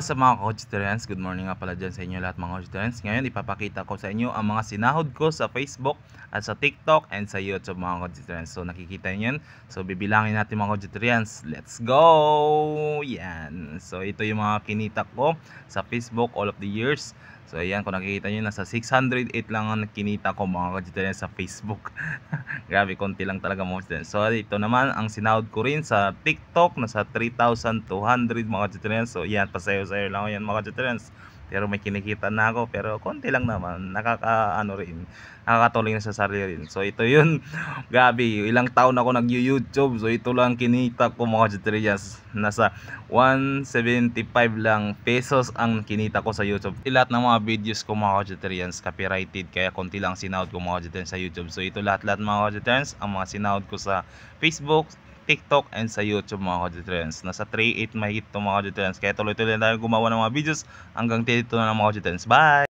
Sa mga Kojitarians, good morning nga pala dyan sa inyo lahat mga Kojitarians. Ngayon ipapakita ko sa inyo ang mga sinahod ko sa Facebook at sa TikTok and sa YouTube mga Kojitarians. So nakikita nyo yan. So bibilangin natin mga Kojitarians. Let's go! Yan. So ito yung mga kinita ko sa Facebook all of the years. So ayan, kung nakikita nyo, nasa 608 lang ang kinita ko mga Kojitarians sa Facebook. Grabe, konti lang talaga mga Kojitarians. So ito naman, ang sinahod ko rin sa TikTok, nasa 3,200 mga Kojitarians. So yan, pasayo-sayo lang yan mga Kojitarians. Pero may kinikita na ako, pero konti lang naman, nakakatuloy na sa sarili rin. So ito yun, gabi, ilang taon ako nag-YouTube, so ito lang kinita ko mga Kojitarians. Nasa 175 lang pesos ang kinita ko sa YouTube. Lahat ng mga videos ko mga Kojitarians copyrighted, kaya konti lang sinahod ko mga Kojitarians sa YouTube. So ito lahat mga Kojitarians, ang mga sinahod ko sa Facebook, TikTok and sa YouTube mga Kojitarians. Nasa 3.8 mahigit ito mga Kojitarians. Kaya tuloy-tuloy na tayo gumawa ng mga videos hanggang dito na mga Kojitarians. Bye!